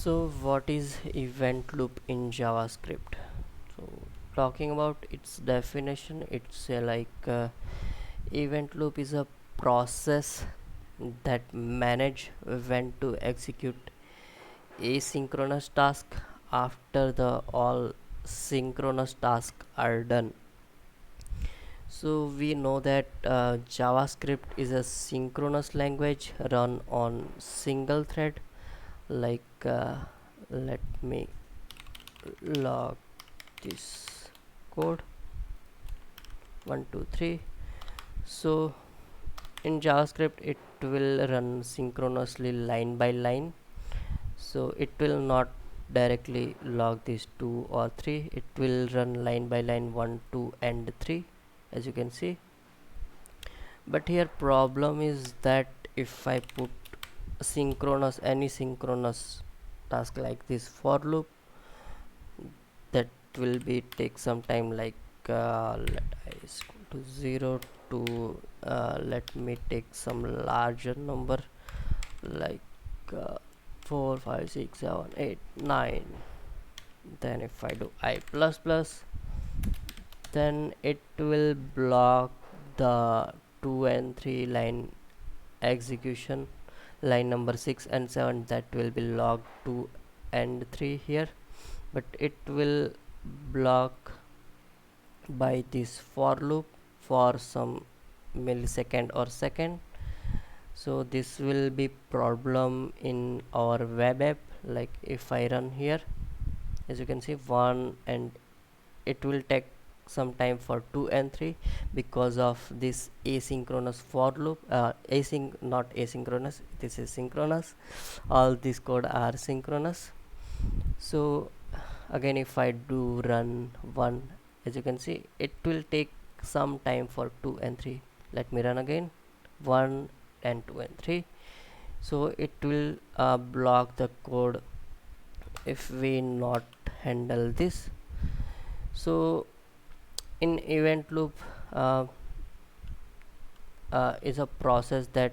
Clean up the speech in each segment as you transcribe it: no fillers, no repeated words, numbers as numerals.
So what is event loop in JavaScript? So talking about its definition, it's event loop is a process that manage when to execute asynchronous task after the all synchronous tasks are done. So we know that JavaScript is a synchronous language run on single thread. Let me log this code 1 2 3. So in JavaScript it will run synchronously line by line, so it will not directly log these 2 or 3. It will run line by line 1 2 and 3, as you can see. But here problem is that if I put any synchronous task like this for loop, that will be take some time, let I is equal to 0 to let me take some larger number, like uh, 4 5 6 7 8 9. Then if I do I plus plus, then it will block the 2 and 3 line execution. Line number 6 and 7, that will be logged 2 and 3 here, but it will block by this for loop for some millisecond or second. So this will be problem in our web app. Like if I run here, as you can see, 1, and it will take some time for 2 and 3 because of this asynchronous for loop. Not asynchronous, this is synchronous. All this code are synchronous. So again, if I do run 1, as you can see, it will take some time for 2 and 3. Let me run again, 1 and 2 and 3. So it will block the code if we not handle this. So in event loop uh, is a process that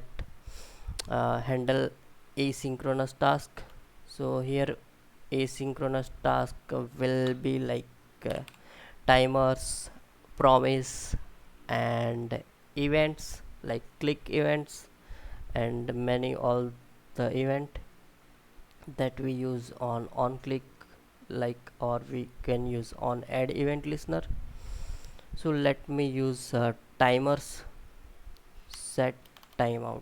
handle asynchronous task. So here asynchronous task will be uh, timers, promise, and events like click events, and many all the event that we use on click, like, or we can use on add event listener. So let me use timers, set timeout.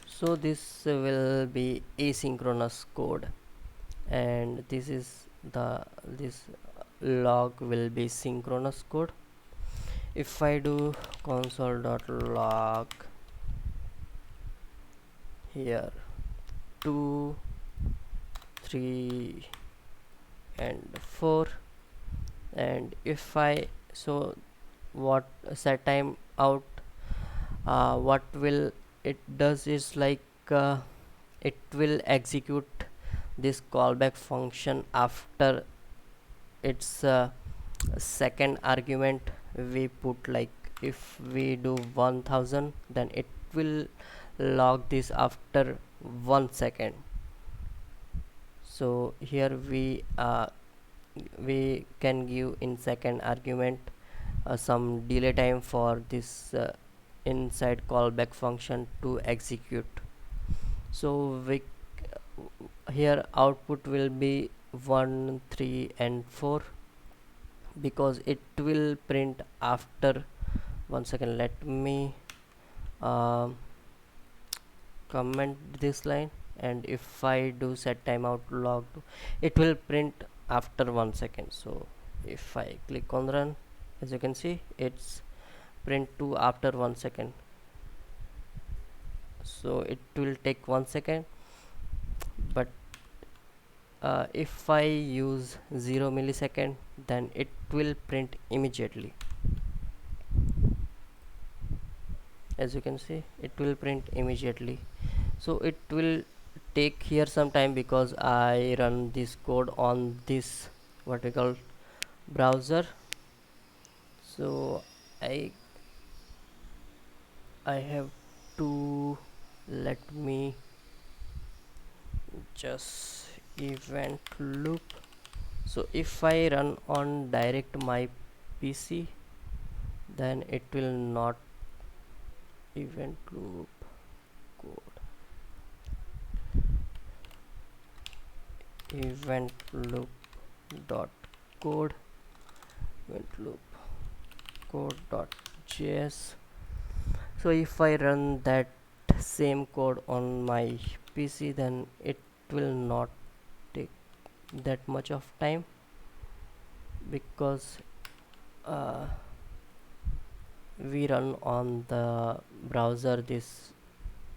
So this will be asynchronous code, and this log will be synchronous code. If I do console.log here 2 3 and 4, and if I so what set time out, what will it does is it will execute this callback function after its second argument we put. Like if we do 1000, then it will log this after 1 second. So here we can give in second argument some delay time for this inside callback function to execute. So we here output will be 1 3 and 4, because it will print after 1 second. Let me um, comment this line, and if I do set timeout log 2, it will print after 1 second. So if I click on run, as you can see, it's print 2 after 1 second. So it will take 1 second, but if I use 0 millisecond, then it will print immediately. As you can see, it will print immediately. So it will take here some time because I run this code on this vertical browser. So I have to let me just event loop. So if I run on direct my PC, then it will not event loop code. Event loop dot code, event loop code dot js. So if I run that same code on my PC, then it will not take that much of time, because uh, we run on the browser. This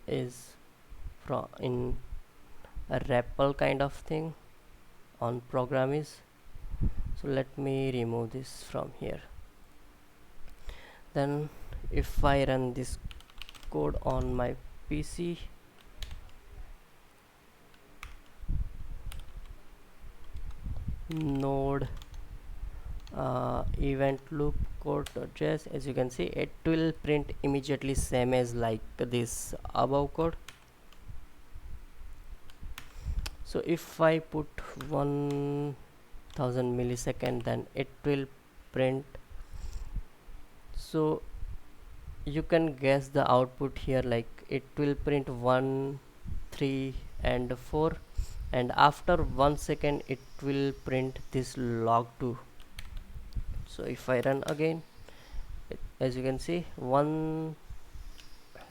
is from in a REPL kind of thing on program is. So let me remove this from here. Then if I run this code on my PC, node event loop code.js, as you can see, it will print immediately same as like this above code. So if I put 1000 millisecond, then it will print. So you can guess the output here, like it will print 1, 3 and 4, and after 1 second it will print this log2. So if I run again, as you can see,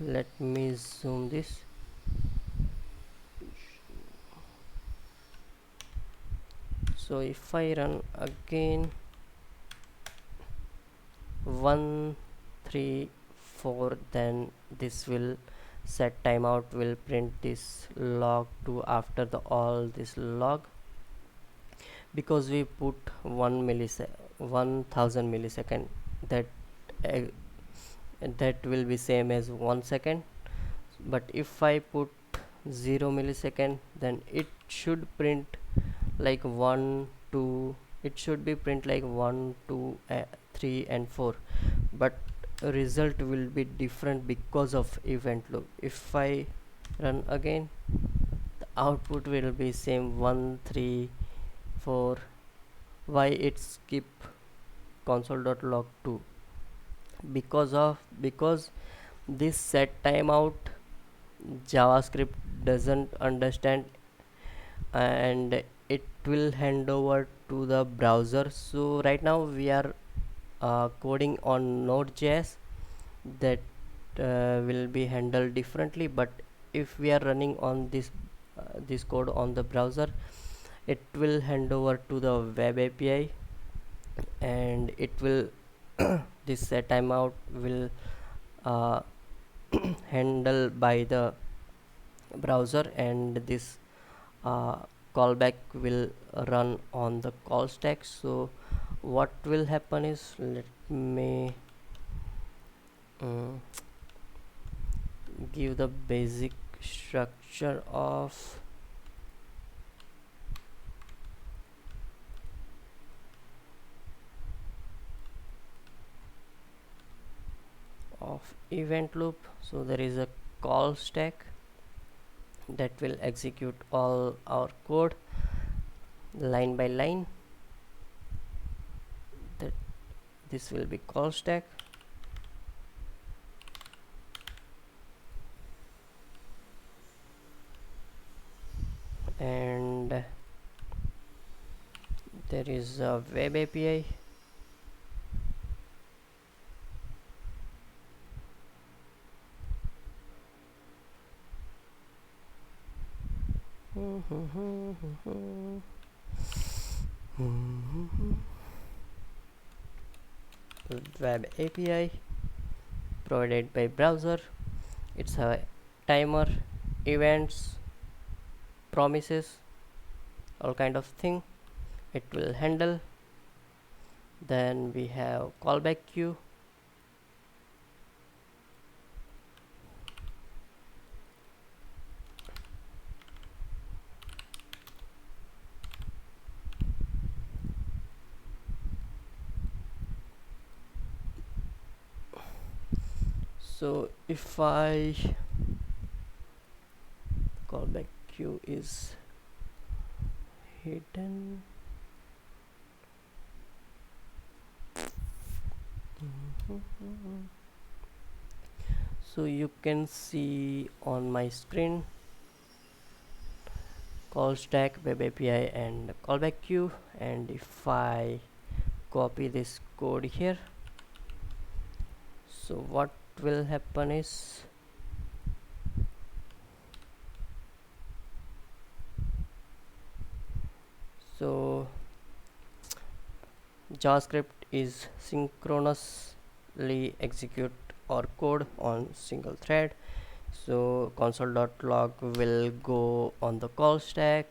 let me zoom this. So if I run again, 1, 3, 4, then this will set timeout, will print this log2 after the all this log, because we put 1000 millisecond, that uh, that will be same as 1 second. But if I put 0 millisecond, then it should print like 1, 2, it should be print like 1, 2, 3 and 4, but result will be different because of event loop. If I run again, the output will be same 1, 3, 4. Why it skip console.log2? Because this set timeout JavaScript doesn't understand, and it will hand over to the browser. So right now we are coding on Node.js, that will be handled differently. But if we are running on this code on the browser, it will hand over to the web API, and it will this set timeout will uh, handle by the browser, and this uh, callback will run on the call stack. So what will happen is, let me um, give the basic structure of event loop. So there is a call stack that will execute all our code line by line. That this will be call stack, and there is a web API. Web API provided by browser. It's a timer, events, promises, all kind of thing it will handle. Then we have callback queue. So if I callback queue is hidden. So you can see on my screen call stack, web API and callback queue. And if I copy this code here, so what will happen is, so JavaScript is synchronously execute or code on single thread. So console.log will go on the call stack.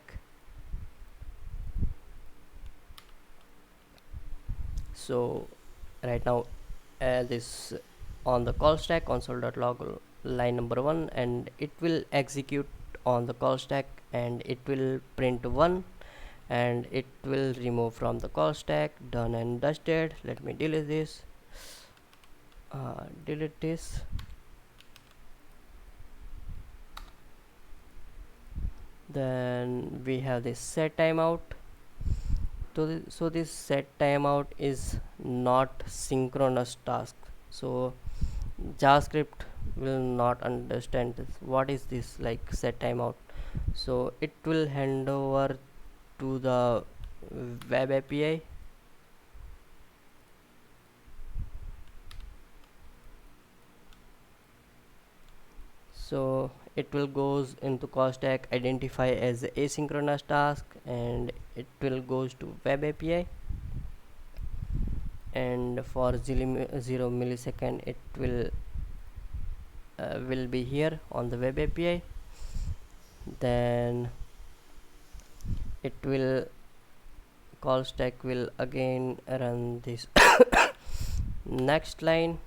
So right now this on the call stack console.log line number 1, and it will execute on the call stack and it will print 1, and it will remove from the call stack. Done and dusted. Let me delete this. Delete this. Then we have this set timeout. So this set timeout is not synchronous task. So JavaScript will not understand this. What is this like set timeout? So it will hand over to the web API. So it will goes into call stack, identify as asynchronous task, and it will goes to web API, and for 0 millisecond it will be here on the web API. Then it will call stack will again run this next line,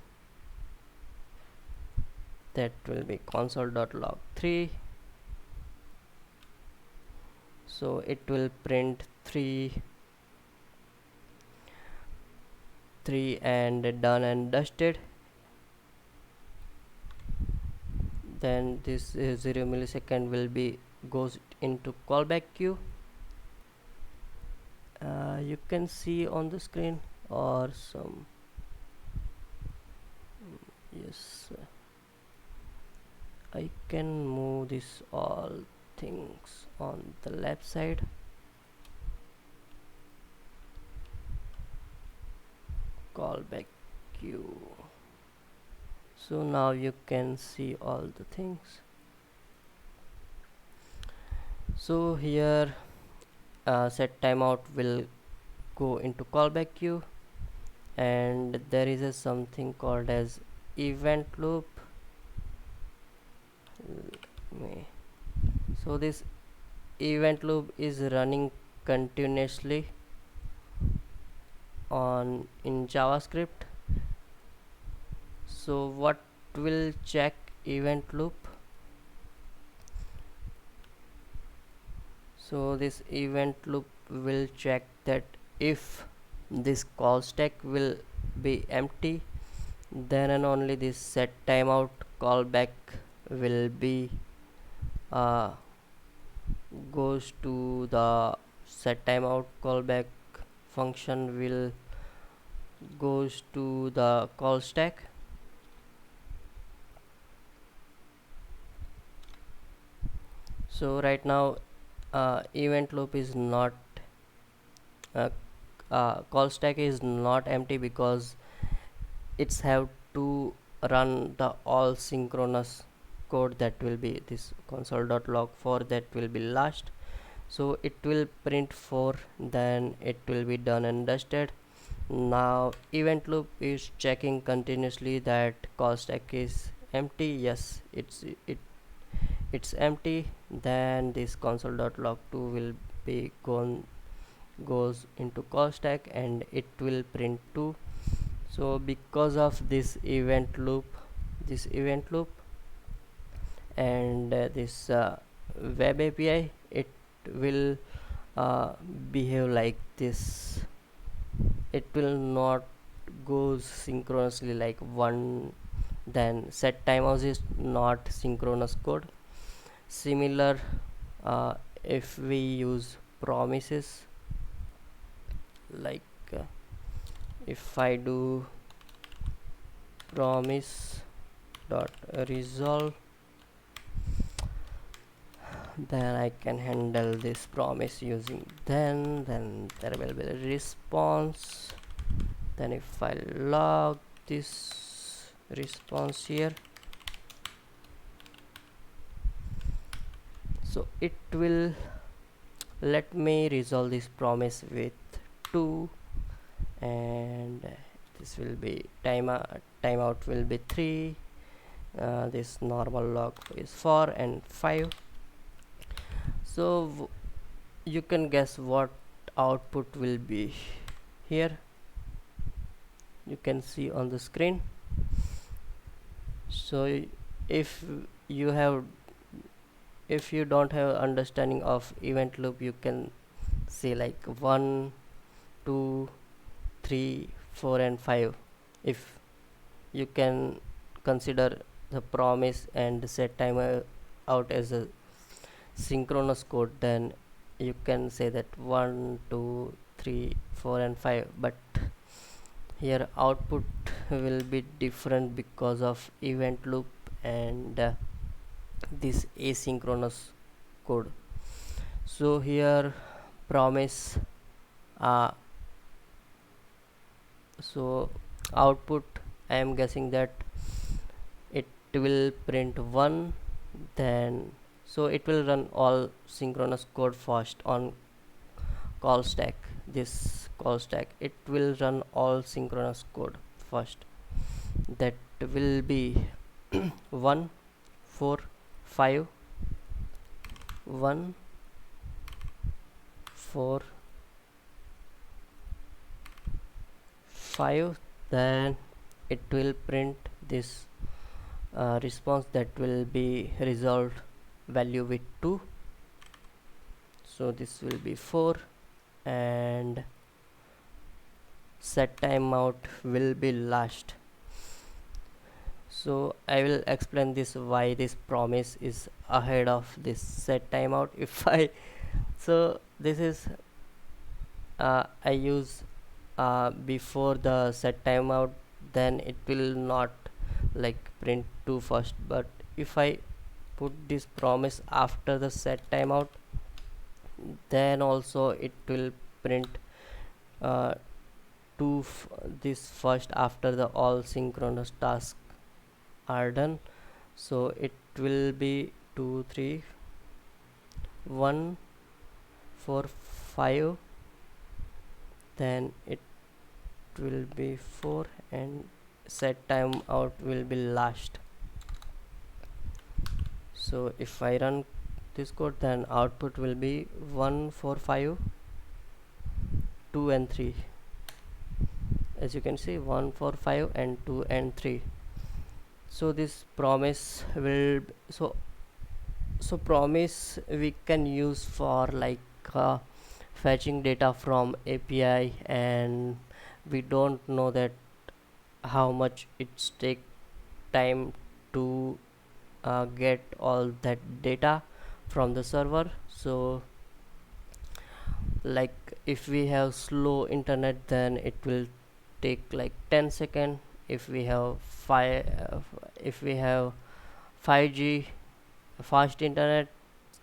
that will be console.log 3. So it will print 3 and done and dusted. Then this 0 millisecond will be goes into callback queue. You can see on the screen or some, yes, I can move this all things on the left side. Callback queue. So now you can see all the things. So here set timeout will go into callback queue, and there is a something called as event loop. So this event loop is running continuously on in JavaScript. So what will check event loop? So this event loop will check that if this call stack will be empty, then and only this set timeout callback will be goes to the set timeout callback function will goes to the call stack. So right now event loop is not call stack is not empty because it's have to run the all synchronous code, that will be this console.log 4, that will be last. So it will print 4, then it will be done and dusted. Now event loop is checking continuously that call stack is empty. Yes, it's empty. Then this console.log2 will be goes into call stack and it will print 2. So because of this event loop and this web API, it will behave like this. It will not goes synchronously like one. Then set timeout is not synchronous code. Similar, if we use promises, like uh, if I do promise dot resolve, then I can handle this promise using then there will be a response. Then if I log this response here, so it will let me resolve this promise with 2, and this will be timeout will be 3, this normal log is 4 and 5. So you can guess what output will be here. You can see on the screen. So if you have if you don't have understanding of event loop, you can say like 1, 2, 3, 4 and 5. If you can consider the promise and set timer out as a synchronous code, then you can say that 1, 2, 3, 4 and 5. But here output will be different because of event loop and this asynchronous code. So here promise, uh, so output, I am guessing that it will print 1, then so it will run all synchronous code first on call stack. This call stack, it will run all synchronous code first. That will be 1, 4, 5, 1, 4, 5. Then it will print this response that will be resolved value with 2. So this will be 4, and set timeout will be last. So I will explain this why this promise is ahead of this set timeout. If I so this is I use before the set timeout, then it will not like print 2 first. But if I put this promise after the set timeout, then also it will print uh, 2 this first after the all synchronous tasks are done. So it will be 2, 3, 1, 4, 5, then it will be 4, and set time out will be last. So if I run this code, then output will be 1, 4, 5, 2 and 3. As you can see, 1, 4, 5 and 2 and 3. So this promise will so promise we can use for like fetching data from API, and we don't know that how much it's take time to get all that data from the server. So like if we have slow internet, then it will take like 10 seconds. If we have if we have 5G fast internet,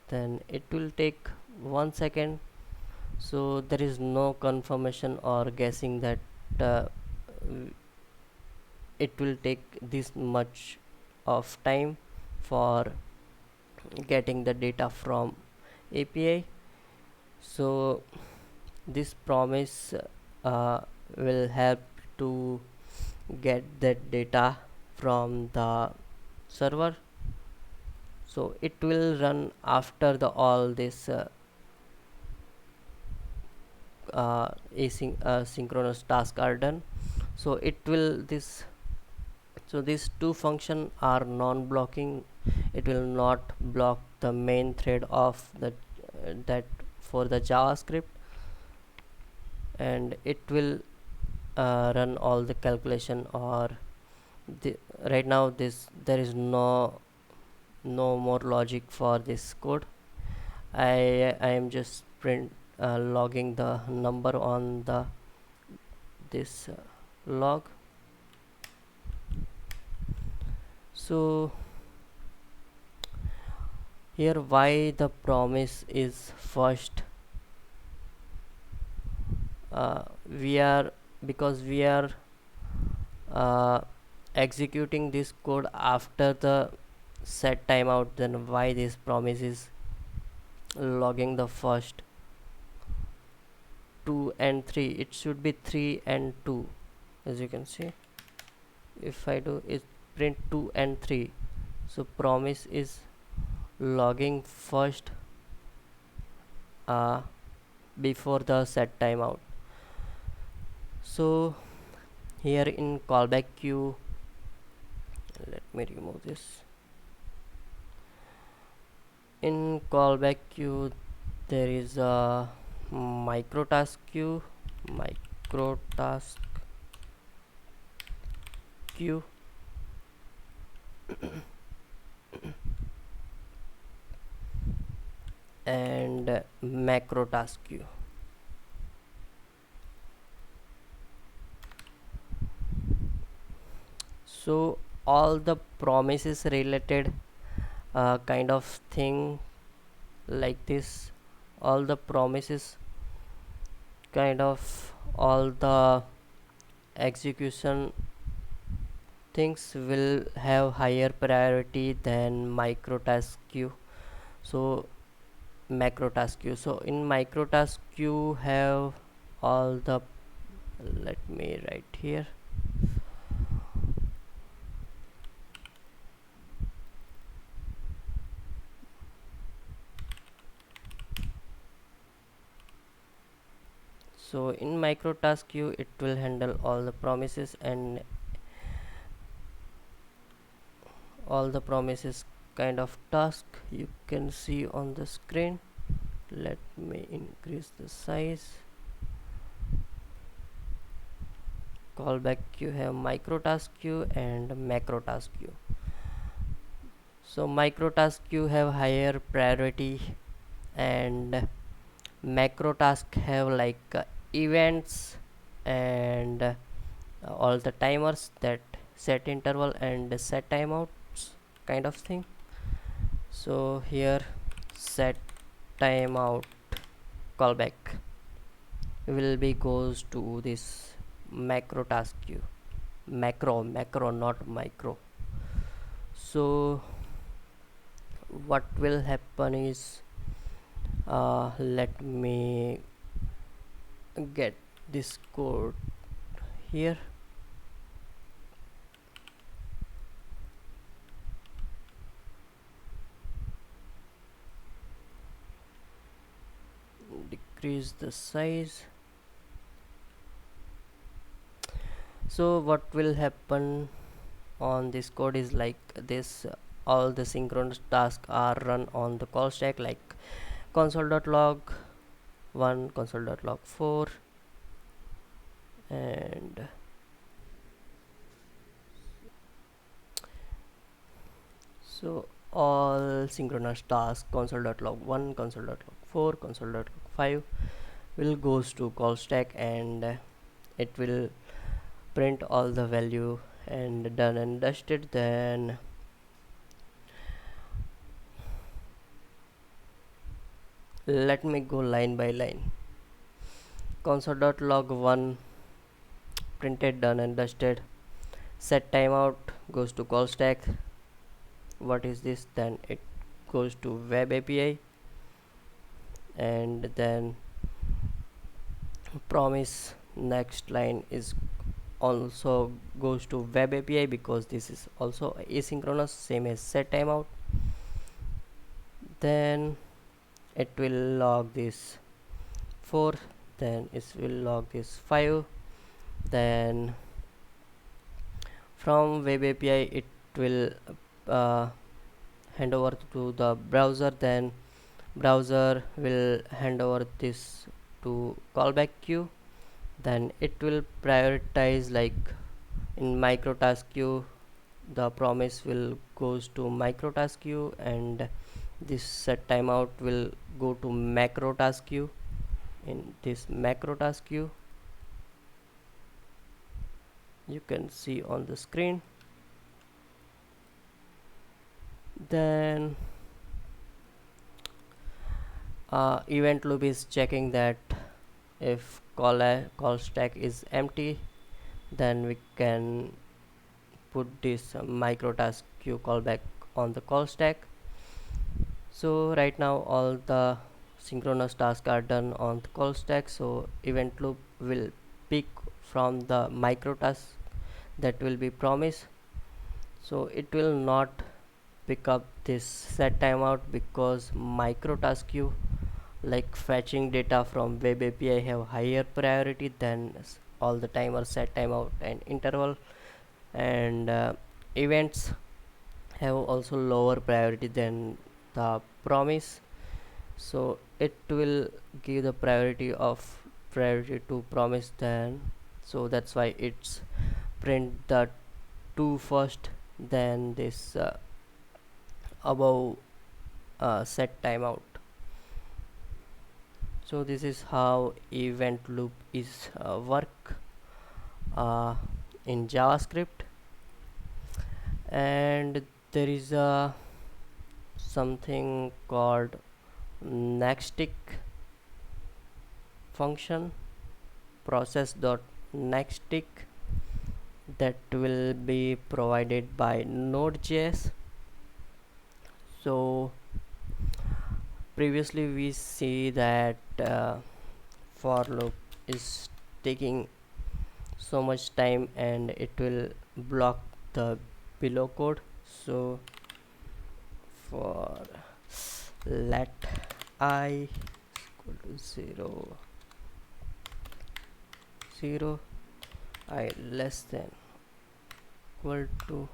then it will take 1 second. So there is no confirmation or guessing that uh, it will take this much of time for getting the data from API. So this promise will help to get that data from the server. So it will run after the all this synchronous tasks are done. So it will this so these two functions are non-blocking. It will not block the main thread of the that for the JavaScript, and it will run all the calculation. Or right now this there is no more logic for this code. I am just print logging the number on the this log. So here why the promise is first, we are because we are uh, executing this code after the set timeout, then why this promise is logging the first 2 and 3. It should be 3 and 2. As you can see, if I do is print 2 and 3, so promise is logging first uh, before the set timeout. So here in callback queue, let me remove this. In callback queue there is a micro task queue, micro task queue, and macro task queue. So all the promises related kind of thing like this, all the promises kind of all the execution things will have higher priority than micro task queue. So macro task queue, so in micro task queue have all the, let me write here. So in micro task queue it will handle all the promises, and all the promises kind of task you can see on the screen. Let me increase the size. Callback queue have micro task queue and macro task queue. So micro task queue have higher priority, and macro task have like events and all the timers that set interval and set timeouts kind of thing. So here set timeout callback will be goes to this macro task queue, macro not micro. So what will happen is, let me get this code here. Decrease the size. So what will happen on this code is like this, all the synchronous tasks are run on the call stack, like console.log 1, console.log 4, and so all synchronous tasks console.log 1, console.log 4, console.log 5 will goes to call stack, and it will print all the value and done and dusted. Then let me go line by line. Console.log 1 printed, done and dusted. Set timeout goes to call stack. What is this? Then it goes to web API, and then promise next line is also goes to web API, because this is also asynchronous, same as set timeout. Then it will log this 4, then it will log this 5. Then from web API it will hand over to the browser, then browser will hand over this to callback queue. Then it will prioritize, like in micro task queue the promise will goes to micro task queue, and this set timeout will go to macro task queue. In this macro task queue, you can see on the screen. Then event loop is checking that if call stack is empty, then we can put this micro task queue callback on the call stack. So right now all the synchronous tasks are done on the call stack, so event loop will pick from the micro task that will be promised. So it will not pick up this set timeout because micro task queue, like fetching data from web API, have higher priority than all the timer, set timeout and interval, and events have also lower priority than the promise. So it will give the priority to promise, then so that's why it's print the 2 first, then this above set timeout. So this is how event loop is work in JavaScript. And there is a something called nexttick function, process.nexttick, that will be provided by Node.js. So previously we see that for loop is taking so much time and it will block the below code. So for let I equal to 0 I less than equal to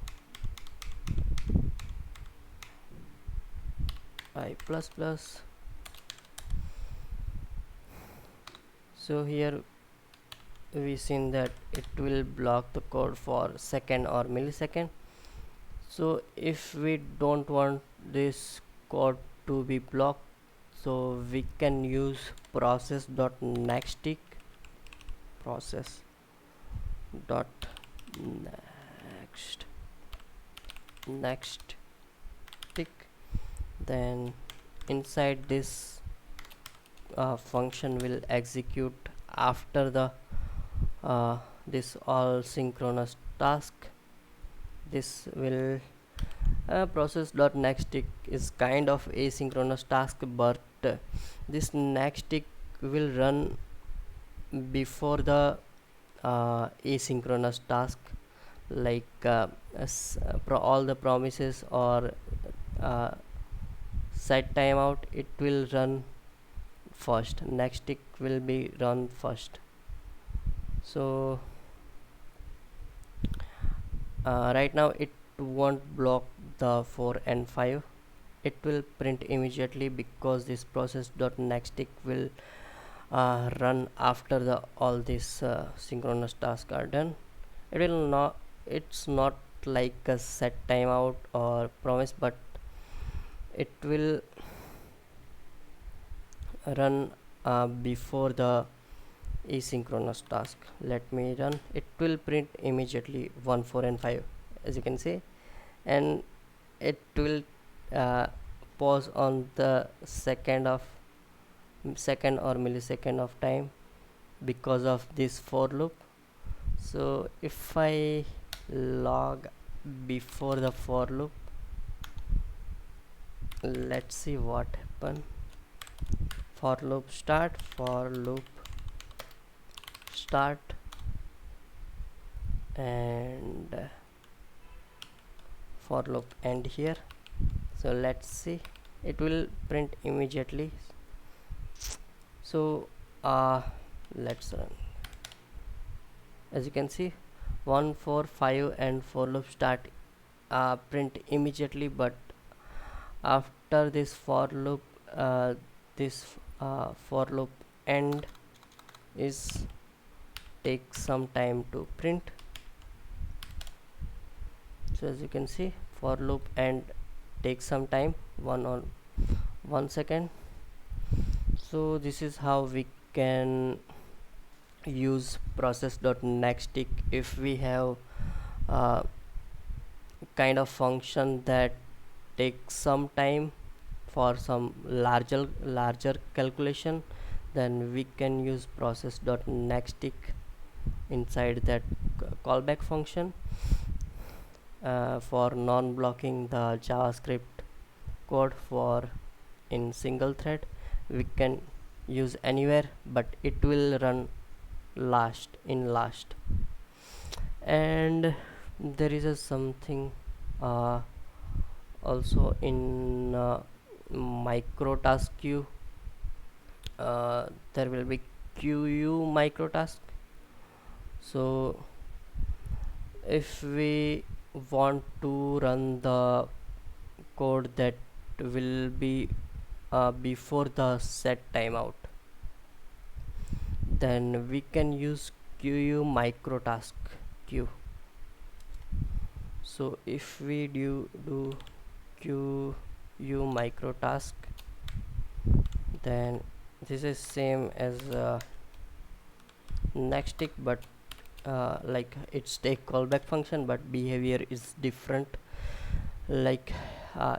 I plus plus. So here we seen that it will block the code for second or millisecond. So if we don't want this code to be blocked, so we can use process.nexttick, process dot next tick. Then inside this function will execute after the this all synchronous task. This will process.nexttick is kind of asynchronous task, but this nexttick will run before the asynchronous task, like all the promises or set timeout, it will run first. Nexttick will be run first. So right now it won't block the 4 and 5. It will print immediately because this process.nexttick will run after the all these synchronous tasks are done. It will not, it's not like a set timeout or promise, but it will run before the asynchronous task. Let me run. It will print immediately 1, 4 and 5, as you can see, and it will uh, pause on the second or millisecond of time because of this for loop. So if I log before the for loop, let's see what happened. For loop start, and for loop end here. So let's see, it will print immediately. So let's run. As you can see, 1, 4, 5 and for loop start print immediately, but after this for loop this for loop end is take some time to print. So as you can see, for loop and takes some time, 1 second. So this is how we can use process.nextTick if we have uh, kind of function that takes some time for some larger calculation. Then we can use process.nextTick inside that callback function for non-blocking the javascript code for in single thread. We can use anywhere, but it will run last. And there is a something uh, also in micro task queue. There will be queue micro task. So if we want to run the code that will be before the set timeout, then we can use queue micro task queue. So if we do queue micro task, then this is same as next tick, but like it's take callback function, but behavior is different. Like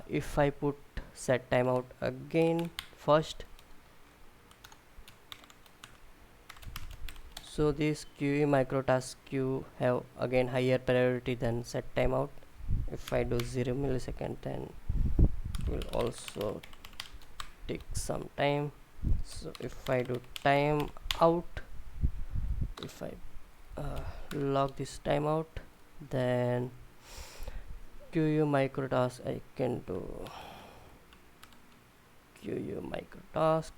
if I put set timeout again first, so this QE microtask queue have again higher priority than set timeout. If I do 0 millisecond, then it will also take some time. So if I do time out, if I log this timeout, then QU microtask I can do QU microtask.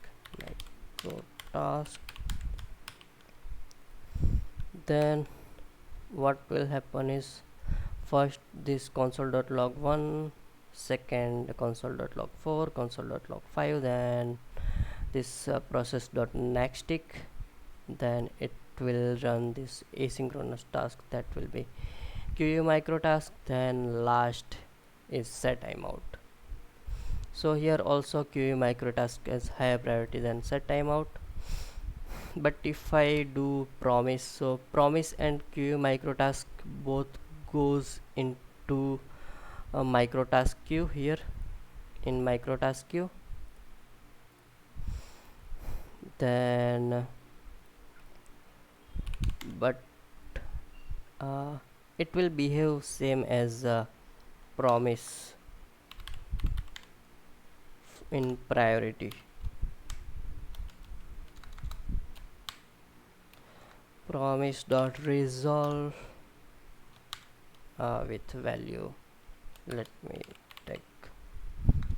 Then what will happen is, first this console.log1, second console.log4, console.log5, then this process.nextTick, then it will run this asynchronous task that will be QU microtask, then last is set timeout. So here also QU microtask is higher priority than set timeout. But if I do promise, so promise and QU microtask both goes into a microtask queue here in microtask queue. Then but it will behave same as promise in priority. Promise dot resolve with value, let me take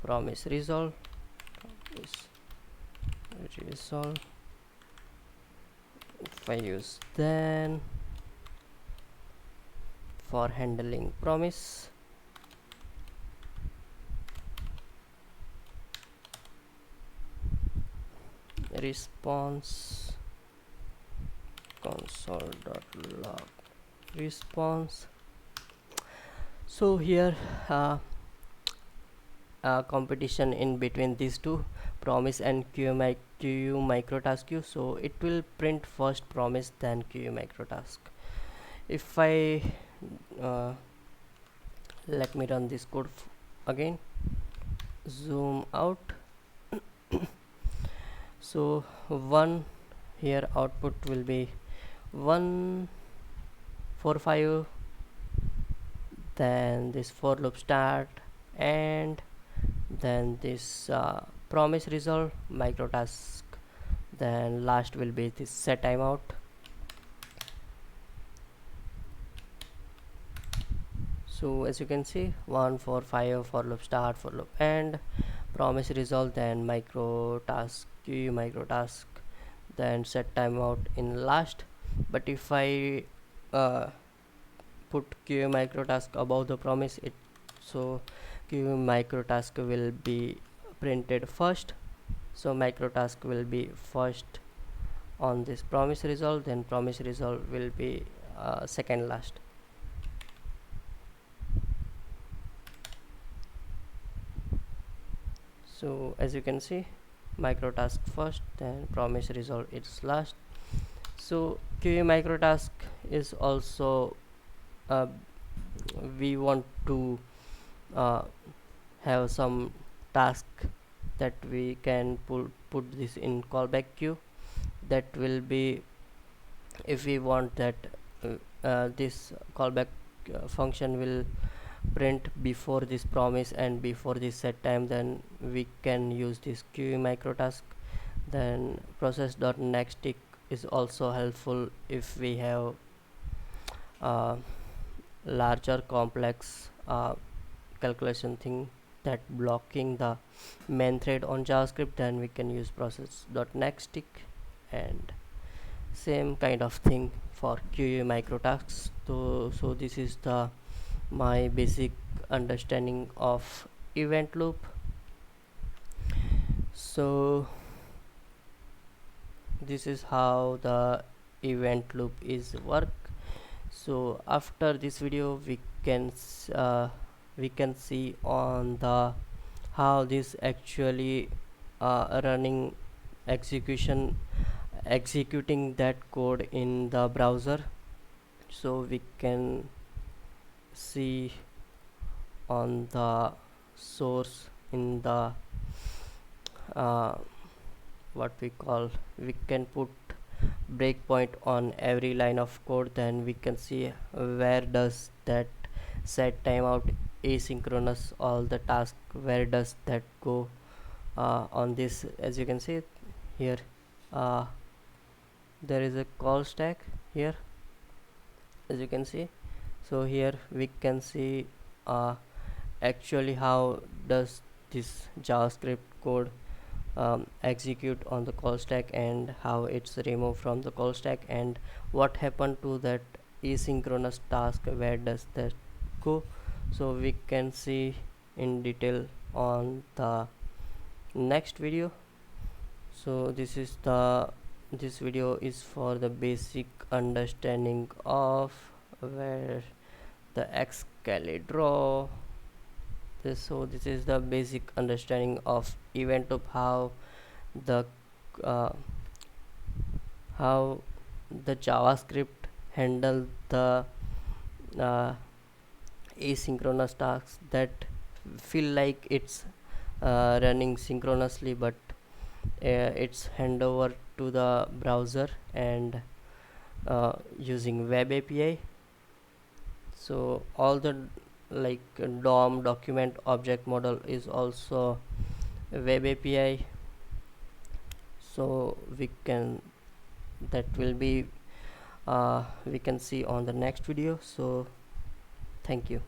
promise resolve. If I use then for handling promise, response console.log response. So here competition in between these two, promise and QU microtask queue. So it will print first promise, then QU microtask. If I let me run this code again, zoom out. So one here output will be 145, then this for loop start, and then this promise resolve microtask, then last will be this set timeout. So as you can see, 145 for loop start, for loop end, promise resolve, then microtask QU microtask, then set timeout in last. But if I put QU microtask above the promise, it so QU microtask will be printed first. So microtask will be first on this promise resolve, then promise resolve will be second last. So as you can see, micro task first, then promise resolve it's last. So QA micro task is also uh, we want to uh, have some task that we can put this in callback queue. That will be if we want that this callback function will print before this promise and before this set time, then we can use this QE micro task. Then process.next tick is also helpful if we have uh, larger complex calculation thing that blocking the main thread on JavaScript, then we can use process.next tick. And same kind of thing for QA micro tasks. So this is the my basic understanding of event loop. So this is how the event loop is work. So after this video we can see on the how this actually running execution executing that code in the browser. So we can see on the source in the uh, what we call, we can put breakpoint on every line of code, then we can see where does that set timeout asynchronous all the task, where does that go on this. As you can see here, uh, there is a call stack here, as you can see. So here we can see actually how does this JavaScript code execute on the call stack and how it's removed from the call stack and what happened to that asynchronous task, where does that go. So we can see in detail on the next video. So this video is for the basic understanding of where the Excalibur this. So this is the basic understanding of event loop, the uh, how the JavaScript handle the uh, asynchronous tasks that feel like it's running synchronously, but it's hand over to the browser and using web API. So all the like DOM document object model is also a web API. So we can that will be we can see on the next video. So thank you.